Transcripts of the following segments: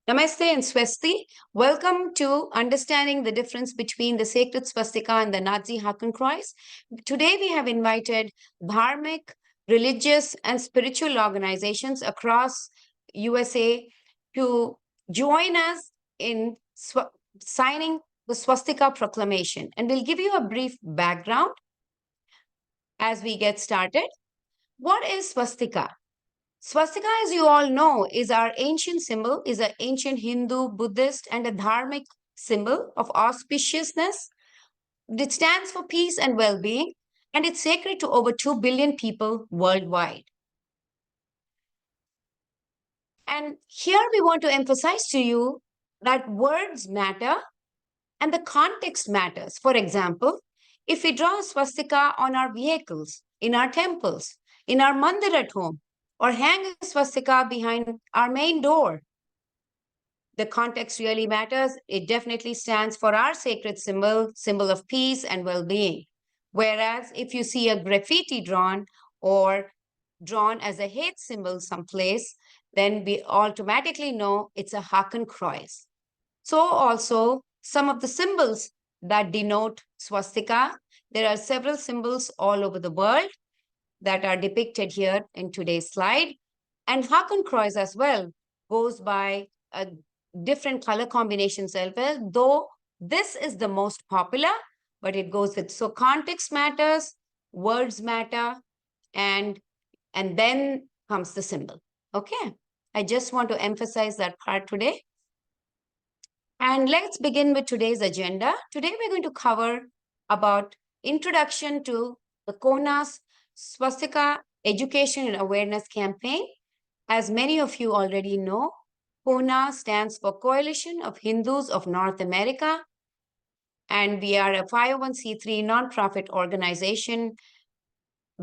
Namaste and Swasti. Welcome to understanding the difference between the sacred swastika and the Nazi Hakenkreuz. Today we have invited dharmic, religious, and spiritual organizations across USA to join us in signing the Swastika Proclamation. And we'll give you a brief background as we get started. What is swastika? Swastika, as you all know, is our ancient symbol, is an ancient Hindu, Buddhist, and a dharmic symbol of auspiciousness. It stands for peace and well-being, and it's sacred to over 2 billion people worldwide. And here we want to emphasize to you that words matter and the context matters. For example, if we draw a swastika on our vehicles, in our temples, in our mandir at home, or hang a swastika behind our main door, the context really matters. It definitely stands for our sacred symbol, symbol of peace and well-being. Whereas if you see a graffiti drawn or drawn as a hate symbol someplace, then we automatically know it's a Hakenkreuz. So also some of the symbols that denote swastika, there are several symbols all over the world that are depicted here in today's slide. And Hakenkreuz as well goes by different color combinations as well, though this is the most popular, but it goes with, so context matters, words matter, and then comes the symbol. Okay, I just want to emphasize that part today. And let's begin with today's agenda. Today we're going to cover about introduction to the CoHNA's Swastika Education and Awareness Campaign. As many of you already know, CoHNA stands for Coalition of Hindus of North America, and we are a 501c3 nonprofit organization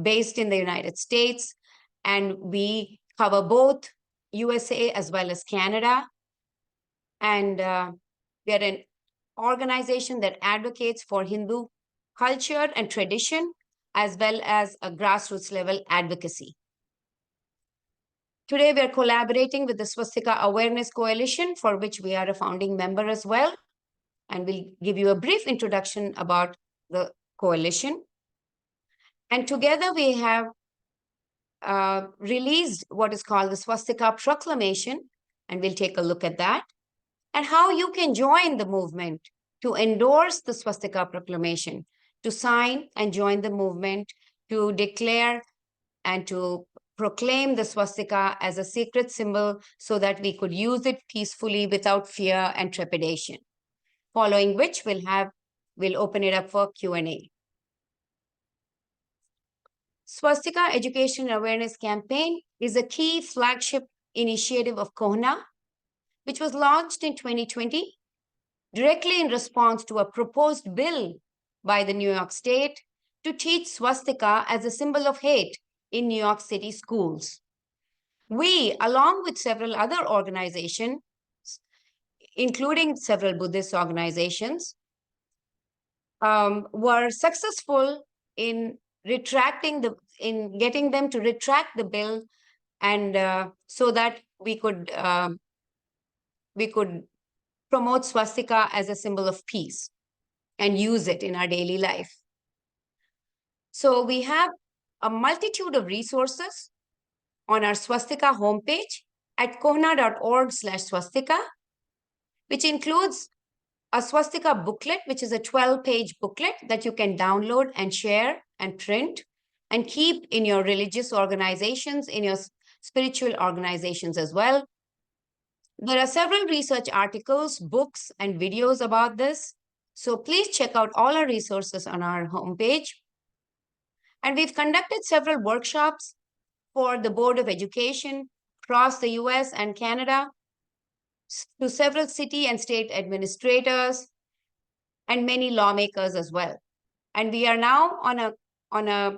based in the United States, and we cover both USA as well as Canada. And we are an organization that advocates for Hindu culture and tradition, as well as a grassroots level advocacy. Today, we are collaborating with the Swastika Awareness Coalition, for which we are a founding member as well. And we'll give you a brief introduction about the coalition. And together we have released what is called the Swastika Proclamation, and we'll take a look at that, and how you can join the movement to endorse the Swastika Proclamation, to sign and join the movement, to declare and to proclaim the swastika as a sacred symbol so that we could use it peacefully without fear and trepidation. Following which we'll open it up for Q&A. Swastika Education Awareness Campaign is a key flagship initiative of CoHNA, which was launched in 2020, directly in response to a proposed bill by the New York State to teach swastika as a symbol of hate in New York City schools. We, along with several other organizations, including several Buddhist organizations, were successful in getting them to retract the bill, and so that we could promote swastika as a symbol of peace and use it in our daily life. So we have a multitude of resources on our swastika homepage at cohna.org/swastika, which includes a swastika booklet, which is a 12-page booklet that you can download and share and print and keep in your religious organizations, in your spiritual organizations as well. There are several research articles, books, and videos about this. So please check out all our resources on our homepage. And we've conducted several workshops for the Board of Education across the US and Canada, to several city and state administrators, and many lawmakers as well. And we are now on a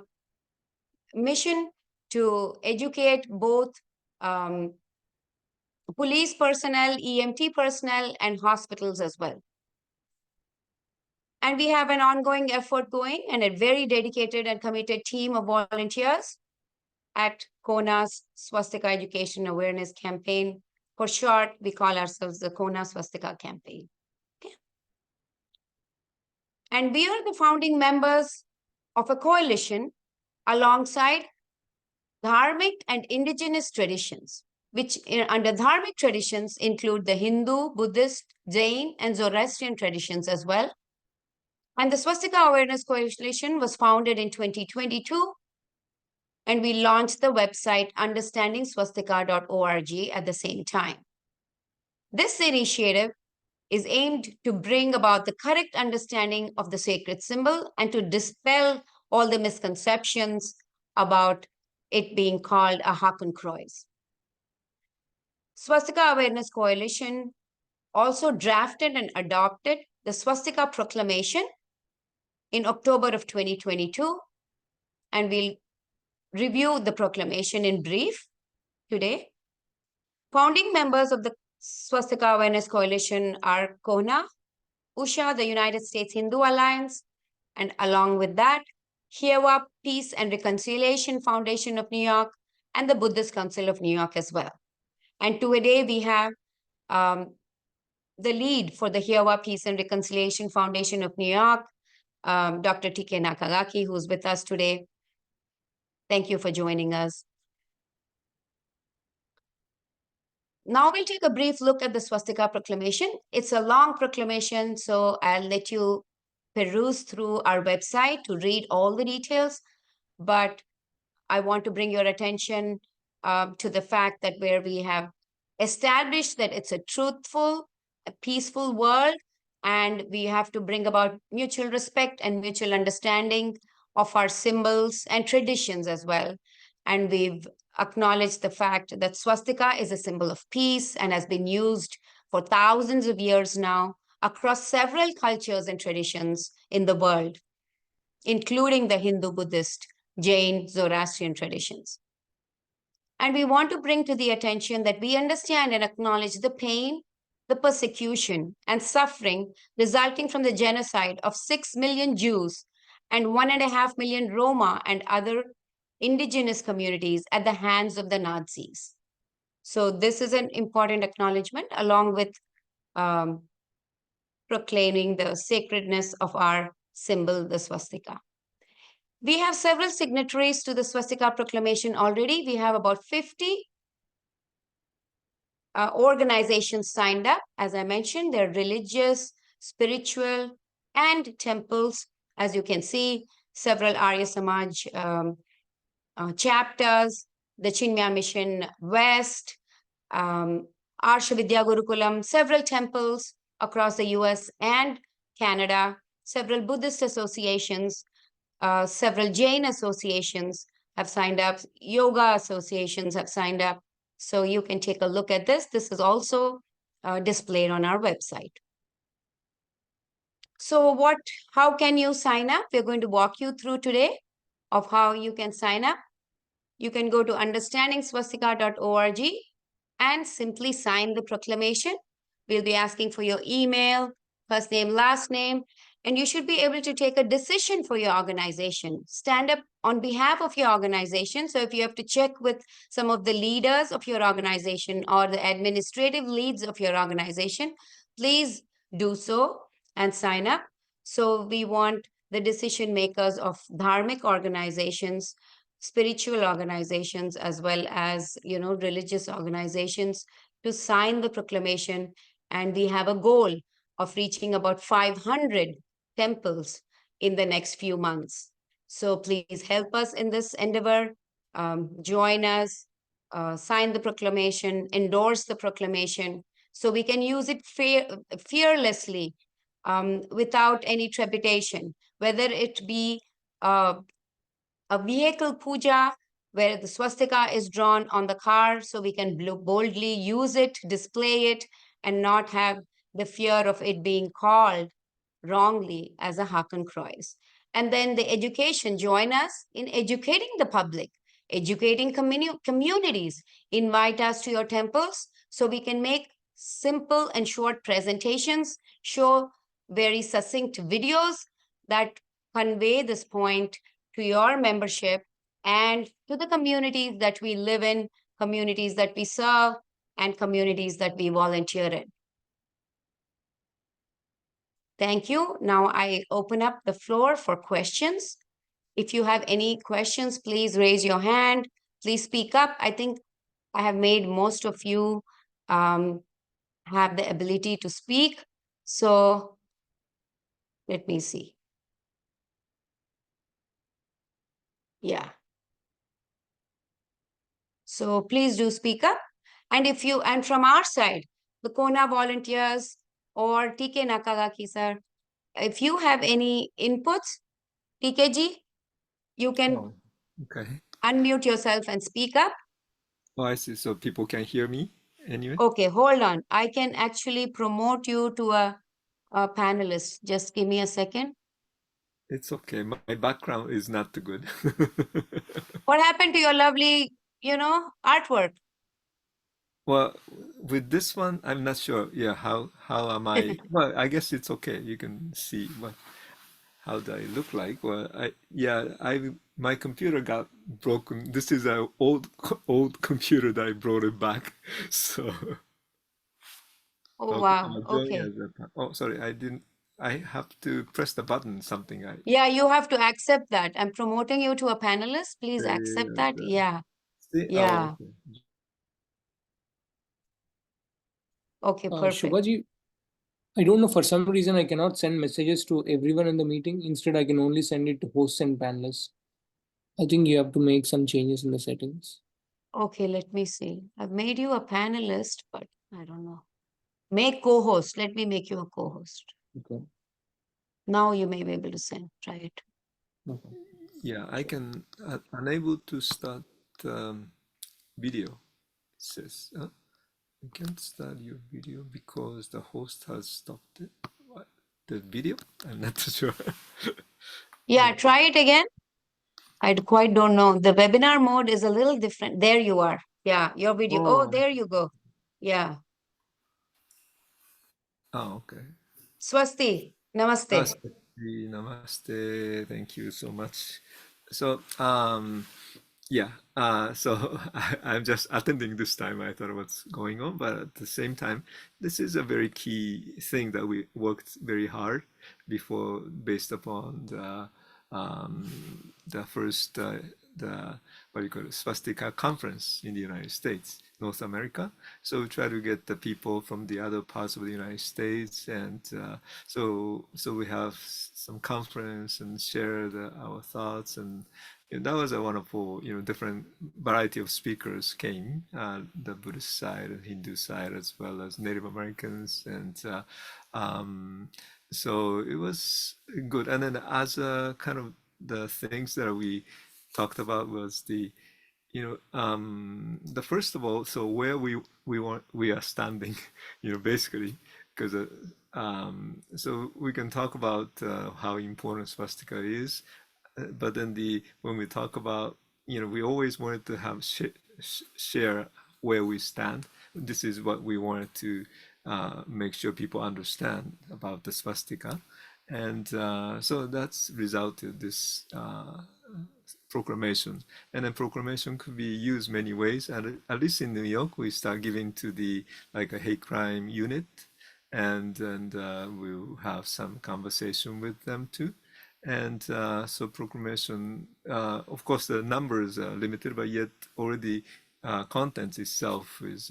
mission to educate both police personnel, EMT personnel, and hospitals as well. And we have an ongoing effort going and a very dedicated and committed team of volunteers at CoHNA's Swastika Education Awareness Campaign For short, we call ourselves the CoHNA Swastika campaign. Okay. And we are the founding members of a coalition alongside Dharmic and indigenous traditions, which under Dharmic traditions include the Hindu, Buddhist, Jain, and Zoroastrian traditions as well. And the Swastika Awareness Coalition was founded in 2022, and we launched the website understandingswastika.org at the same time. This initiative is aimed to bring about the correct understanding of the sacred symbol and to dispel all the misconceptions about it being called a Hakenkreuz. Swastika Awareness Coalition also drafted and adopted the Swastika Proclamation in October of 2022, and we'll review the proclamation in brief today. Founding members of the Swastika Awareness Coalition are CoHNA, USHA, the United States Hindu Alliance, and along with that, Hiewa Peace and Reconciliation Foundation of New York, and the Buddhist Council of New York as well. And today we have the lead for the Hiewa Peace and Reconciliation Foundation of New York, Dr. T.K. Nakagaki, who's with us today. Thank you for joining us. Now we'll take a brief look at the Swastika Proclamation. It's a long proclamation, so I'll let you peruse through our website to read all the details. But I want to bring your attention to the fact that where we have established that it's a truthful, a peaceful world, and we have to bring about mutual respect and mutual understanding of our symbols and traditions as well. And we've acknowledged the fact that swastika is a symbol of peace and has been used for thousands of years now across several cultures and traditions in the world, including the Hindu, Buddhist, Jain, Zoroastrian traditions. And we want to bring to the attention that we understand and acknowledge the pain, the persecution, and suffering resulting from the genocide of 6 million Jews and 1.5 million Roma and other indigenous communities at the hands of the Nazis. So this is an important acknowledgement along with proclaiming the sacredness of our symbol, the swastika. We have several signatories to the Swastika Proclamation already. We have about 50 organizations signed up. As I mentioned, they're religious, spiritual, and temples. As you can see, several Arya Samaj chapters, the Chinmaya Mission West, Arsha Vidya Gurukulam, several temples across the US and Canada, several Buddhist associations, several Jain associations have signed up, yoga associations have signed up. So you can take a look at this. This is also displayed on our website. So how can you sign up? We're going to walk you through today of how you can sign up. You can go to understandingswastika.org and simply sign the proclamation. We'll be asking for your email, first name, last name, and you should be able to take a decision for your organization. Stand up on behalf of your organization. So if you have to check with some of the leaders of your organization or the administrative leads of your organization, please do so and sign up. So we want the decision makers of dharmic organizations, spiritual organizations, as well as, religious organizations to sign the proclamation. And we have a goal of reaching about 500 temples in the next few months. So please help us in this endeavor. Join us, sign the proclamation, endorse the proclamation, so we can use it fearlessly without any trepidation, whether it be a vehicle puja where the swastika is drawn on the car so we can boldly use it, display it, and not have the fear of it being called wrongly as a Hakenkreuz. And then the education, join us in educating the public, educating communities, invite us to your temples so we can make simple and short presentations, show very succinct videos that convey this point to your membership and to the communities that we live in, communities that we serve, and communities that we volunteer in. Thank you. Now I open up the floor for questions. If you have any questions, please raise your hand. Please speak up. I think I have made most of you have the ability to speak. So let me see. Yeah. So please do speak up. And from our side, the CoHNA volunteers or TK Nakagaki sir, if you have any inputs, TKG, you can Oh, okay. unmute yourself and speak up. Oh, I see. So people can hear me anyway? Okay, hold on. I can actually promote you to a panelist. Just give me a second. It's okay. My background is not too good. What happened to your lovely, artwork? Well, with this one, I'm not sure. Yeah, how am I? Well, I guess it's okay. You can see what how do I look like? Well, I my computer got broken. This is a old computer that I brought it back. So Oh, okay, wow. join Okay. as oh, sorry, I didn't. I have to press the button. Something I Yeah, you have to accept that. I'm promoting you to a panelist. Please say accept as that. Yeah. see. Oh, Yeah. okay. Okay, perfect. Shubhaji, I don't know, for some reason I cannot send messages to everyone in the meeting. Instead, I can only send it to hosts and panelists. I think you have to make some changes in the settings. Okay, let me see. I've made you a panelist, but I don't know. Make co-host. Let me make you a co-host. Okay. Now you may be able to send. Try it. Okay. Yeah, I can unable to start video. It says you can't start your video because the host has stopped it. What? The video? I'm not sure. Yeah, try it again. I quite don't know. The webinar mode is a little different. There you are. Yeah, your video. Oh, Oh, there you go. Yeah. oh, okay. Swasti, namaste. Namaste. Namaste. Thank you so much. So, yeah, so I'm just attending this time. I thought what's going on, but at the same time, this is a very key thing that we worked very hard before, based upon the first the what do you call it, Swastika conference in the United States, North America. So we try to get the people from the other parts of the United States, and so we have some conference and share our thoughts, and that was a wonderful, different variety of speakers came, the Buddhist side and Hindu side, as well as Native Americans, and so it was good. And then as a kind of the things that we talked about was the first of all, so where we are standing, basically, because so we can talk about how important swastika is, but then when we talk about, we always wanted to have share where we stand. This is what we wanted to make sure people understand about the swastika, and so that's resulted this proclamation. And then proclamation could be used many ways. And at least in New York, we start giving to the like a hate crime unit, and we'll have some conversation with them too. And so proclamation, of course, the numbers are limited, but yet already content itself is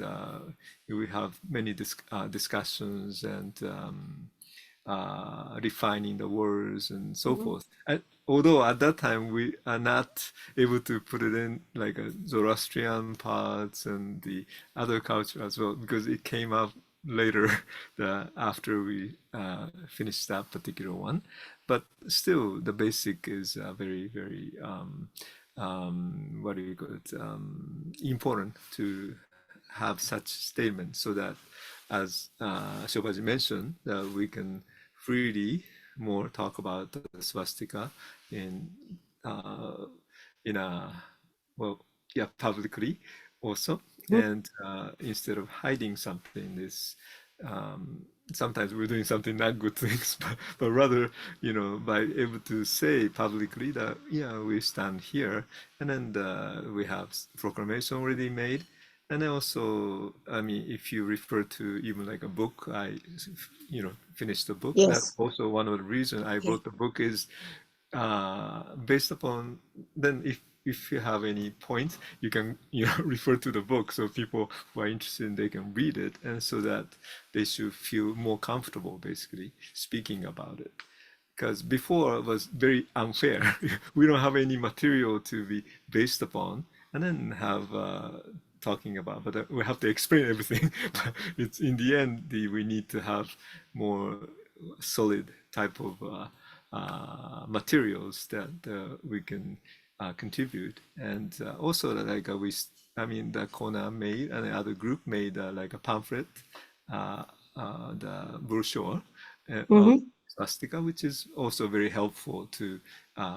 we have many discussions and refining the words and so forth. And although at that time we are not able to put it in like a Zoroastrian parts and the other culture as well, because it came up later after we finished that particular one. But still, the basic is very, very what do you call it? Important to have such statements so that, as Shobaji mentioned, that we can freely more talk about the swastika in uh, in a well, yeah, publicly also, and instead of hiding something, this sometimes we're doing something not good things, but rather, by able to say publicly that, yeah, we stand here, and then we have proclamation already made, And then also, I mean, if you refer to even like a book, finished the book. That's Yes. also one of the reasons I Okay. wrote the book is based upon, then if you have any points, you can refer to the book, so people who are interested, they can read it, and so that they should feel more comfortable basically speaking about it. Because before it was very unfair. We don't have any material to be based upon, and then have talking about, but we have to explain everything. But it's in the end, we need to have more solid type of materials that we can contribute, and also that like I mean, the CoHNA made and the other group made like a pamphlet, the brochure of Mm-hmm. Swastika, which is also very helpful to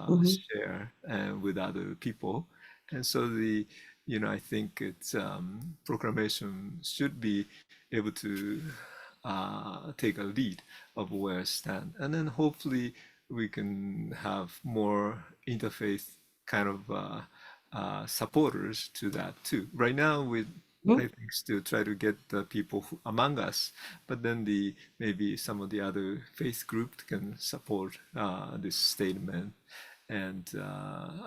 Mm-hmm. share with other people. And so I think it's proclamation should be able to take a lead of where I stand, and then hopefully we can have more interfaith kind of supporters to that too. Right now, we I think still try to get the people among us, but then maybe some of the other faith groups can support this statement and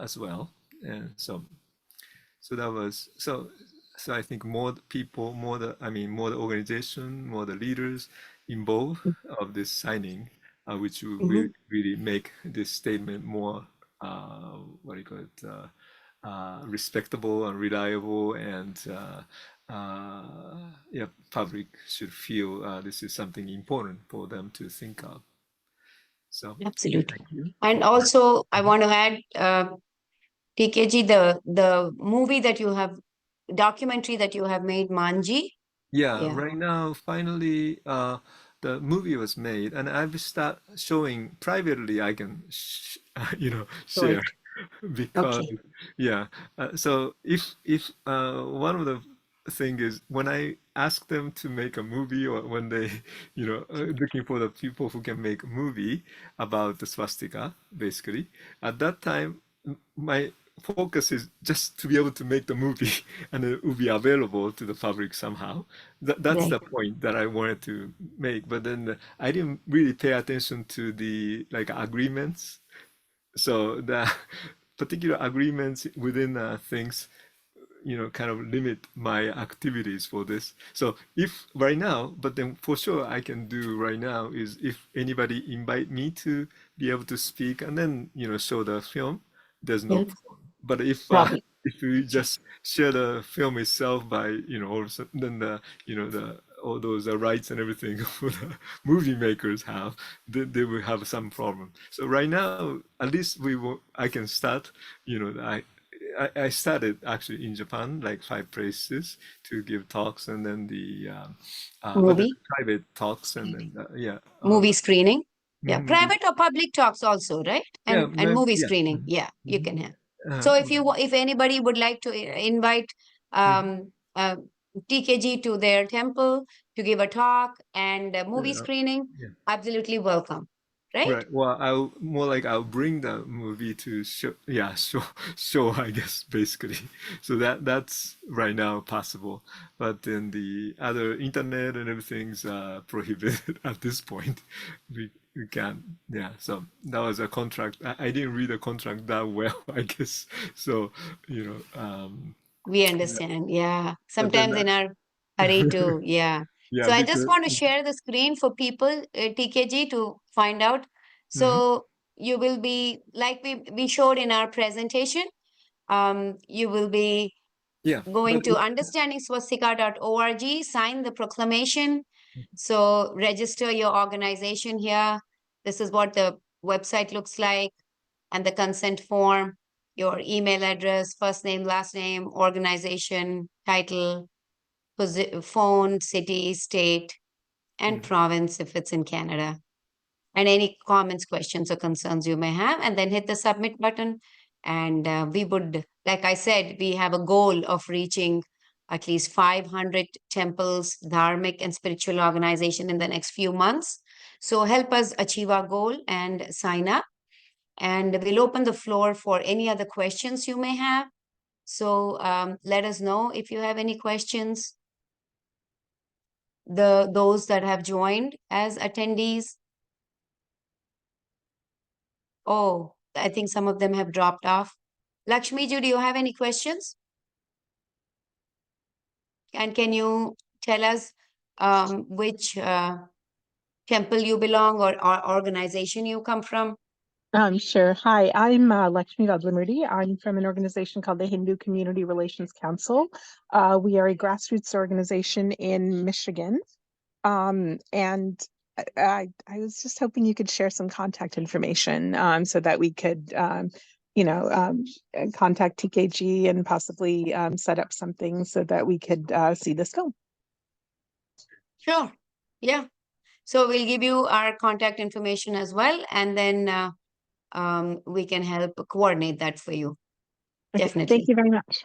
as well. And so that was so I think more people, more the organization, more the leaders involved of this signing, which will Mm-hmm. really make this statement more what do you call it, respectable and reliable, and yeah, public should feel this is something important for them to think of. So Absolutely. thank you And for. also, I Mhm. want to add, TKG, the movie that you have, documentary that you have made, Manji. Yeah, Yeah. right now, finally, the movie was made, and I've start showing privately. I can, So share it. because, Okay. yeah. So if one of the thing is when I ask them to make a movie, or when they, looking for the people who can make a movie about the swastika, basically, at that time, my focus is just to be able to make the movie and it will be available to the public somehow. That's Right. the point that I wanted to make. But then I didn't really pay attention to the like agreements. So the particular agreements within things, kind of limit my activities for this. So if right now, but then for sure I can do right now is if anybody invite me to be able to speak and then, show the film, there's no Yeah. problem. But if Problem. if we Sure. just share the film itself by, all of a sudden, then the all those rights and everything the movie makers have, they will have some problem. So right now, at least I can start, I started actually in Japan, like 5 places to give talks, and then but the Movie. private talks, and Screening. then yeah, Movie screening. Yeah. movie, Private or public talks also, right? yeah, And movie yeah, screening. Yeah, you can have. uh, So if anybody would like to invite mhm, TKG to their temple to give a talk and a movie yeah, screening, yeah. absolutely welcome. Right? Right. Well, I'll bring the movie to show, yeah, show, I guess, basically. So that's right now possible, but then the other internet and everything's prohibited at this point. We can't. Yeah. So that was a contract. I didn't read the contract that well, I guess. So We yeah. understand. Yeah. But then Sometimes in our hurry too. Yeah. yeah, So I just because want to share the screen for people, TKG, to find out. mhm, So you will be, like we showed in our presentation, you will be yeah, going but to understandingswastika.org, sign the proclamation. So register your organization here. This is what the website looks like, and the consent form, your email address, first name, last name, organization, title, phone, city, state, and mhm, province if it's in Canada, and any comments, questions, or concerns you may have, and then hit the submit button. And we would, like I said, we have a goal of reaching at least 500 temples, dharmic and spiritual organization in the next few months. So help us achieve our goal and sign up. And we'll open the floor for any other questions you may have. So let us know if you have any questions. Those that have joined as attendees. Oh, I think some of them have dropped off. Lakshmi, do you have any questions? And can you tell us which temple you belong or organization you come from? Sure. Hi, I'm Lakshmi Vadlamurti. I'm from an organization called the Hindu Community Relations Council. We are a grassroots organization in Michigan. And I was just hoping you could share some contact information so that we could, contact TKG and possibly set up something so that we could see this go. Sure. Yeah. So we'll give you our contact information as well, and then we can help coordinate that for you. Okay, Definitely. thank you very much.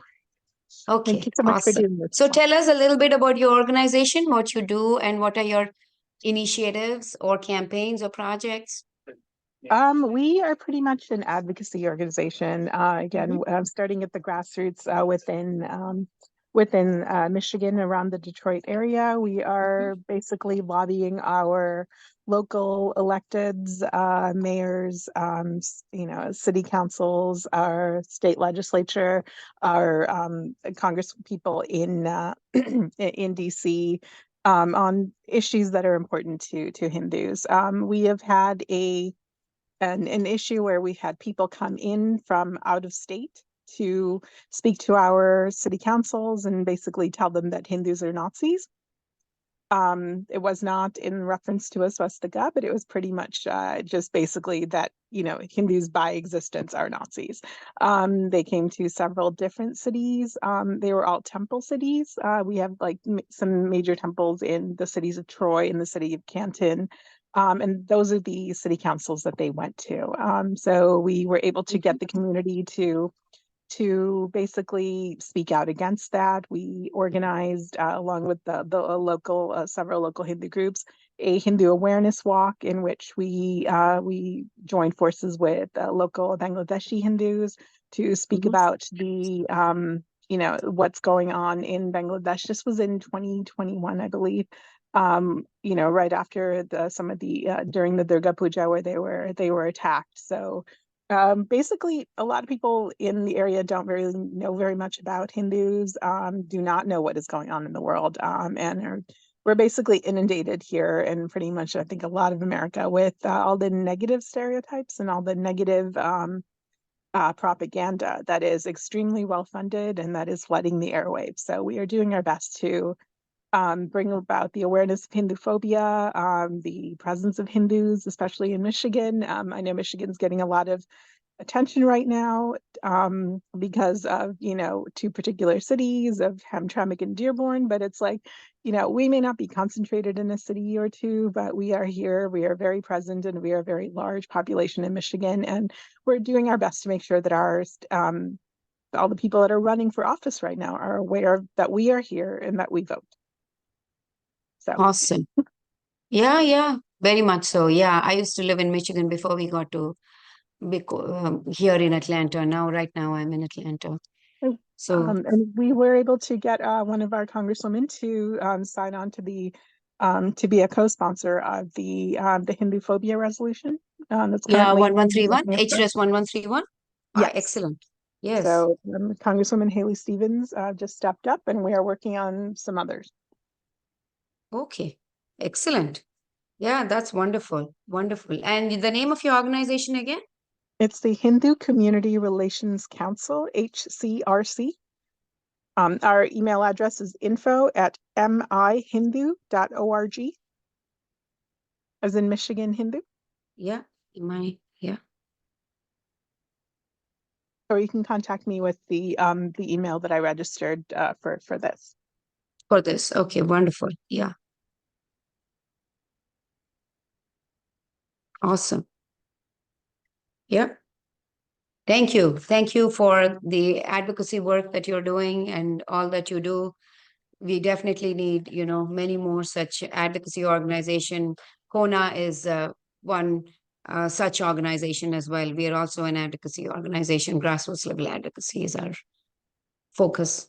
Okay. Thank you so much for Awesome. doing this. So tell us a little bit about your organization, what you do, and what are your initiatives or campaigns or projects? We are pretty much an advocacy organization. Again, starting at the grassroots within Michigan, around the Detroit area. We are basically lobbying our local electeds, mayors, city councils, our state legislature, our Congress people in in DC. On issues that are important to Hindus. We have had an issue where we had people come in from out of state to speak to our city councils and basically tell them that Hindus are Nazis. It was not in reference to a swastika, but it was pretty much just basically that, Hindus by existence are Nazis. They came to several different cities. They were all temple cities. We have like some major temples in the cities of Troy and the city of Canton. And those are the city councils that they went to. So we were able to get the community to basically speak out against that. We organized, along with the local, several local Hindu groups, a Hindu awareness walk in which we joined forces with local Bangladeshi Hindus to speak about the what's going on in Bangladesh. This was in 2021, I believe. Right after during the Durga Puja where they were attacked. So basically, a lot of people in the area don't really know very much about Hindus, do not know what is going on in the world, and we're basically inundated here and pretty much, I think, a lot of America with all the negative stereotypes and all the negative propaganda that is extremely well funded and that is flooding the airwaves. So we are doing our best to bring about the awareness of Hindu phobia, the presence of Hindus, especially in Michigan. I know Michigan's getting a lot of attention right now because of, two particular cities of Hamtramck and Dearborn, but it's like, we may not be concentrated in a city or two, but we are here, we are very present, and we are a very large population in Michigan, and we're doing our best to make sure that all the people that are running for office right now are aware that we are here and that we vote. So. Awesome. Yeah, very much so. Yeah, I used to live in Michigan before we got to be here in Atlanta. Right now I'm in Atlanta. So and we were able to get one of our congresswomen to sign on to to be a co-sponsor of the Hindu phobia resolution. That's currently 1131, HRS 1131. Yes. Excellent. Yes. So Congresswoman Haley Stevens just stepped up, and we are working on some others. Okay, excellent. Yeah, that's wonderful. Wonderful. And the name of your organization again? It's the Hindu Community Relations Council, HCRC. Our email address is info@mihindu.org, as in Michigan Hindu. Yeah, yeah. Or you can contact me with the email that I registered for this. For this. Okay, wonderful. Yeah. Awesome. Yeah. Thank you. Thank you for the advocacy work that you're doing and all that you do. We definitely need, many more such advocacy organization. CoHNA is one such organization as well. We are also an advocacy organization. Grassroots level advocacy is our focus,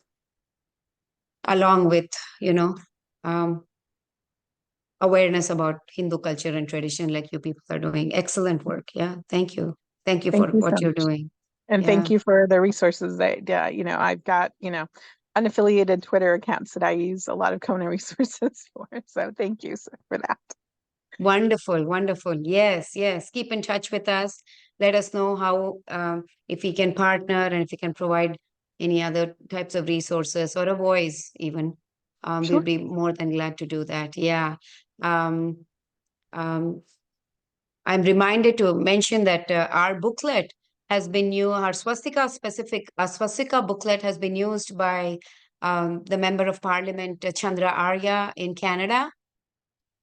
along with, awareness about Hindu culture and tradition, like you people are doing. Excellent work. Yeah. Thank you. Thank you for Thank you what so you're much. doing. And Yeah. thank you for the resources that, I've got, unaffiliated Twitter accounts that I use a lot of CoHNA resources for. So thank you for that. Wonderful, wonderful. Yes, yes. Keep in touch with us. Let us know how, if we can partner and if we can provide any other types of resources or a voice even. Sure. We'll be more than glad to do that. Yeah. Um, I'm reminded to mention that our booklet has been new, our Swastika booklet has been used by the Member of Parliament, Chandra Arya in Canada.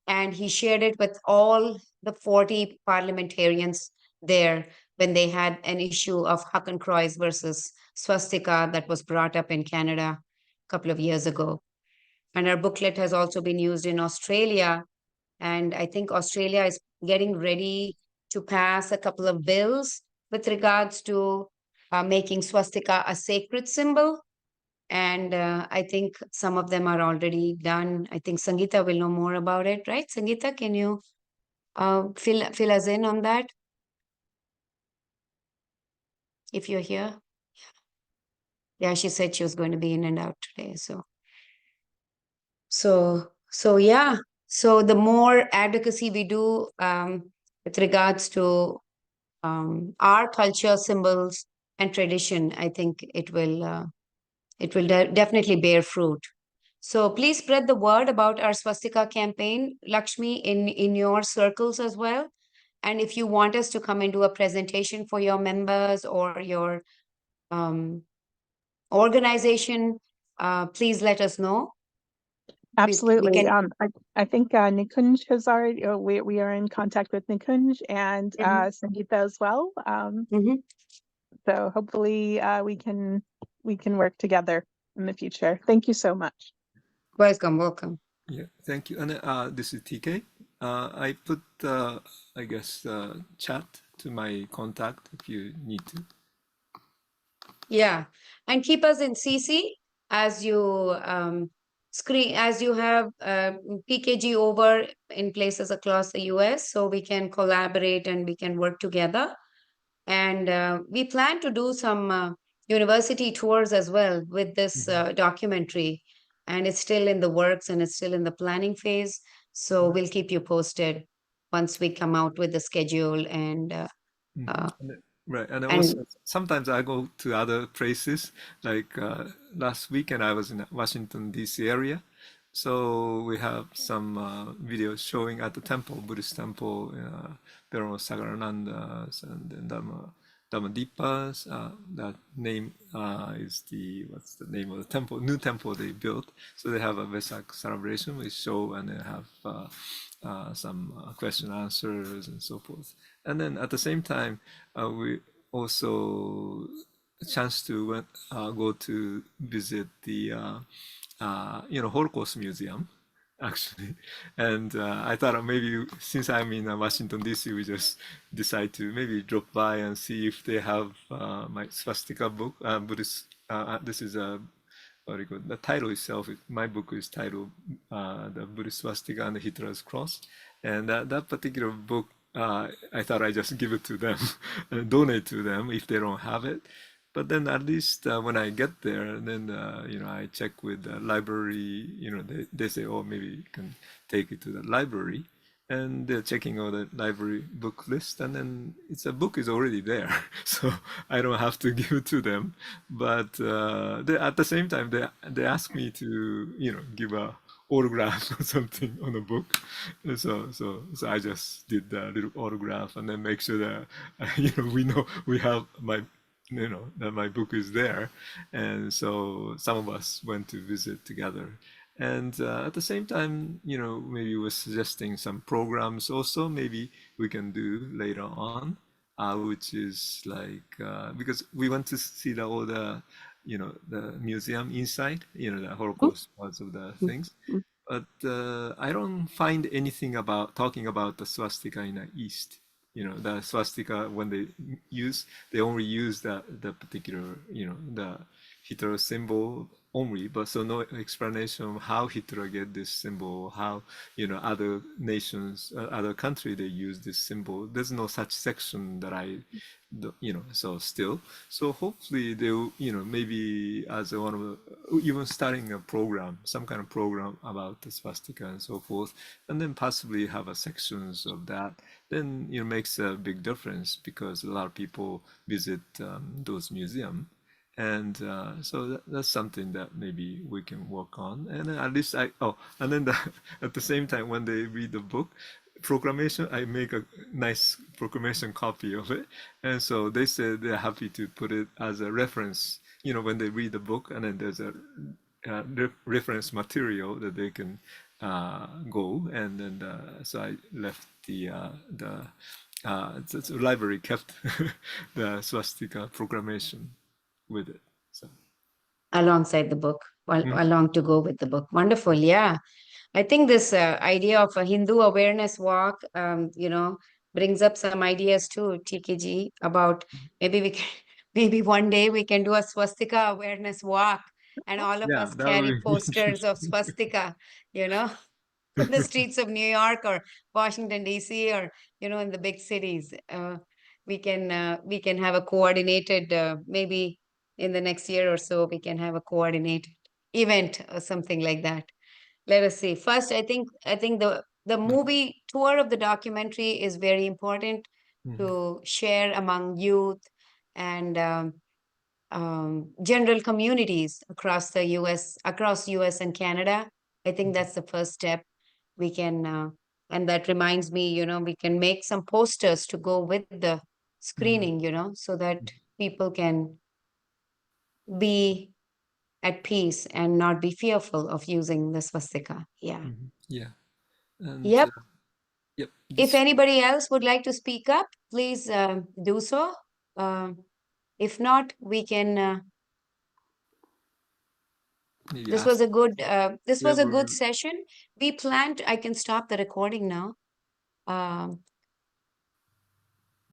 And he shared it with all the 40 parliamentarians there when they had an issue of Hakenkreuz versus swastika that was brought up in Canada a couple of years ago. And our booklet has also been used in Australia. And I think Australia is getting ready to pass a couple of bills with regards to making swastika a sacred symbol. And I think some of them are already done. I think Sangeeta will know more about it, right? Sangeeta, can you fill us in on that? If you're here. Yeah, she said she was going to be in and out today. So yeah. So the more advocacy we do with regards to our culture, symbols, and tradition, I think it will definitely bear fruit. So please spread the word about our Swastika campaign, Lakshmi, in your circles as well. And if you want us to come and do a presentation for your members or your organization, please let us know. Absolutely. can... I think Nikunj has already, we are in contact with Nikunj and Sangeeta as well. So hopefully we can work together in the future. Thank you so much. Welcome, welcome. Yeah, thank you. And this is TK. I put, I guess, chat to my contact if you need to. Yeah, and keep us in CC as you as you have PKG over in places across the US, so we can collaborate and we can work together. And we plan to do some university tours as well with this documentary. And it's still in the works and it's still in the planning phase. So we'll keep you posted once we come out with the schedule and Right, and also sometimes I go to other places. Like last weekend, I was in Washington D.C. area, so we have some videos showing at the temple, Buddhist temple. There are Sagaranandas and then Dhammadippas. That name is what's the name of the temple? New temple they built. So they have a Vesak celebration. We show and they have some question answers and so forth. And then at the same time, we also a chance to go to visit the Holocaust Museum, actually. And I thought maybe since I'm in Washington D.C., we just decide to maybe drop by and see if they have my swastika book. Buddhist. This is a what do you call it? The title itself. My book is titled "The Buddhist Swastika and the Hitler's Cross," and that particular book. I thought I just give it to them and donate to them if they don't have it. But then at least when I get there, then I check with the library. They say, oh, maybe you can take it to the library, and they're checking out the library book list, and then a book is already there, so I don't have to give it to them. But at the same time, they ask me to give a autograph or something on a book. So I just did the little autograph and then make sure that we know we have that my book is there. And so some of us went to visit together. And at the same time, maybe we're suggesting some programs also maybe we can do later on, which is like, because we want to see all the museum inside, the Holocaust parts of the things. But I don't find anything about talking about the swastika in the East. The swastika when they only use the particular, the Hitler symbol only, but so no explanation of how Hitler get this symbol, how other nations, other country they use this symbol. There's no such section that so still. So hopefully they'll maybe as one of even starting a program, some kind of program about the swastika and so forth, and then possibly have a sections of that. Then makes a big difference because a lot of people visit those museums. And so that's something that maybe we can work on. And then at least and then at the same time, when they read the book, proclamation, I make a nice proclamation copy of it. And so they said they're happy to put it as a reference, when they read the book, and then there's a reference material that they can go. And then so I left the library kept the swastika proclamation with it. So Alongside the book, Mhm. along to go with the book. Wonderful. Yeah. I think this idea of a Hindu awareness walk, brings up some ideas too, TKG, about maybe we can, maybe one day we can do a swastika awareness walk and all of Yeah, us that carry would be posters of swastika, you know, in the streets of New York or Washington, D.C., or, in the big cities. We can have a coordinated, maybe in the next year or so, we can have a coordinated event or something like that. Let us see. First, I think the movie tour of the documentary is very important to share among youth and general communities across the U.S. and Canada. I think that's the first step. We can, and that reminds me, we can make some posters to go with the screening, so that people can be at peace and not be fearful of using the swastika. Yeah. Yeah. And Yep. yep. If This anybody else would like to speak up, please do so. If not, we can. This yeah. was a good. This Yeah, was a good session. We planned. I can stop the recording now.